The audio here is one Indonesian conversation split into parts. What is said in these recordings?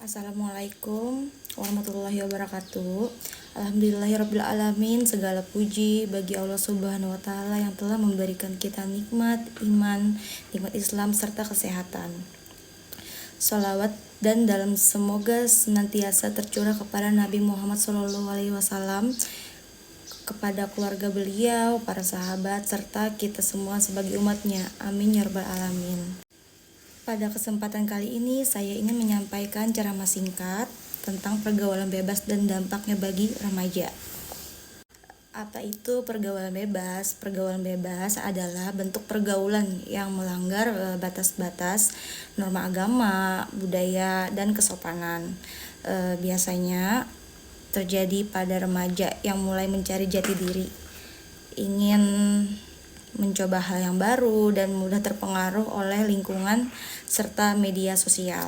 Assalamualaikum warahmatullahi wabarakatuh. Alhamdulillahirabbil alamin. Segala puji bagi Allah Subhanahu wa taala yang telah memberikan kita nikmat iman, nikmat Islam serta kesehatan. Sholawat dan dalam semoga senantiasa tercurah kepada Nabi Muhammad SAW, kepada keluarga beliau, para sahabat, serta kita semua sebagai umatnya. Amin ya rabbal alamin. Pada kesempatan kali ini saya ingin menyampaikan ceramah singkat tentang pergaulan bebas dan dampaknya bagi remaja. Apa itu pergaulan bebas? Pergaulan bebas adalah bentuk pergaulan yang melanggar batas-batas norma agama, budaya, dan kesopanan. Biasanya terjadi pada remaja yang mulai mencari jati diri, ingin mencoba hal yang baru dan mudah terpengaruh oleh lingkungan serta media sosial.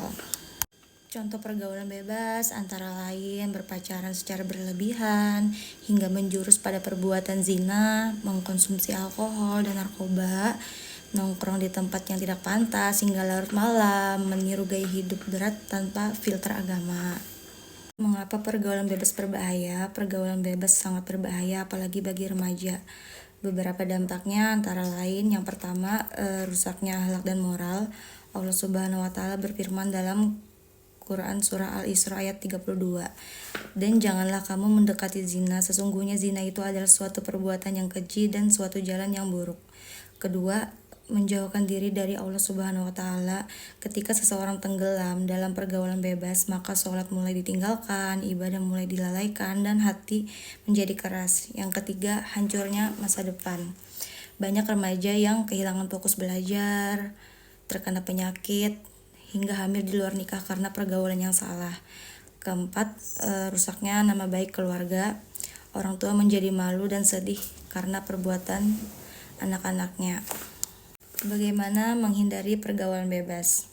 Contoh pergaulan bebas antara lain berpacaran secara berlebihan hingga menjurus pada perbuatan zina, mengkonsumsi alkohol dan narkoba, nongkrong di tempat yang tidak pantas hingga larut malam, meniru gaya hidup berat tanpa filter agama. Mengapa pergaulan bebas berbahaya? Pergaulan bebas sangat berbahaya apalagi bagi remaja. Beberapa dampaknya antara lain, yang pertama, rusaknya akhlak dan moral. Allah Subhanahu wa taala berfirman dalam Quran surah Al-Isra ayat 32. Dan janganlah kamu mendekati zina, sesungguhnya zina itu adalah suatu perbuatan yang keji dan suatu jalan yang buruk. Kedua, menjauhkan diri dari Allah Subhanahu wa taala. Ketika seseorang tenggelam dalam pergaulan bebas, maka sholat mulai ditinggalkan, ibadah mulai dilalaikan, dan hati menjadi keras. Yang ketiga, hancurnya masa depan. Banyak remaja yang kehilangan fokus belajar, terkena penyakit, hingga hamil di luar nikah karena pergaulan yang salah. Keempat, rusaknya nama baik keluarga. Orang tua menjadi malu dan sedih karena perbuatan anak-anaknya. Bagaimana menghindari pergaulan bebas?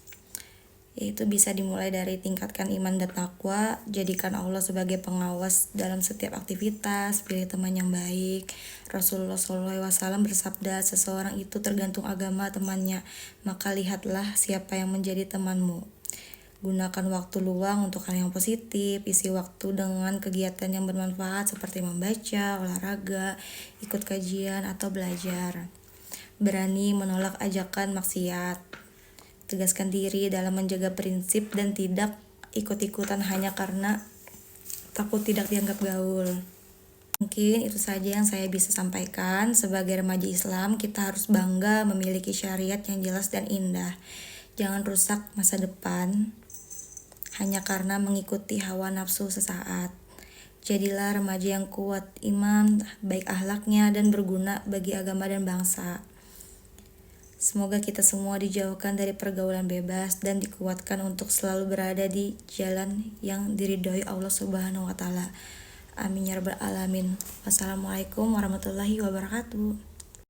Yaitu bisa dimulai dari tingkatkan iman dan takwa, jadikan Allah sebagai pengawas dalam setiap aktivitas, pilih teman yang baik. Rasulullah SAW bersabda, seseorang itu tergantung agama temannya, maka lihatlah siapa yang menjadi temanmu. Gunakan waktu luang untuk hal yang positif, isi waktu dengan kegiatan yang bermanfaat seperti membaca, olahraga, ikut kajian, atau belajar. Berani menolak ajakan maksiat, tegaskan diri dalam menjaga prinsip dan tidak ikut-ikutan hanya karena takut tidak dianggap gaul. Mungkin itu saja yang saya bisa sampaikan. Sebagai remaja Islam, kita harus bangga memiliki syariat yang jelas dan indah. Jangan rusak masa depan hanya karena mengikuti hawa nafsu sesaat. Jadilah remaja yang kuat iman, baik akhlaknya, dan berguna bagi agama dan bangsa. Semoga kita semua dijauhkan dari pergaulan bebas dan dikuatkan untuk selalu berada di jalan yang diridhoi Allah Subhanahu wa taala. Amin ya rabbal alamin. Wassalamualaikum warahmatullahi wabarakatuh.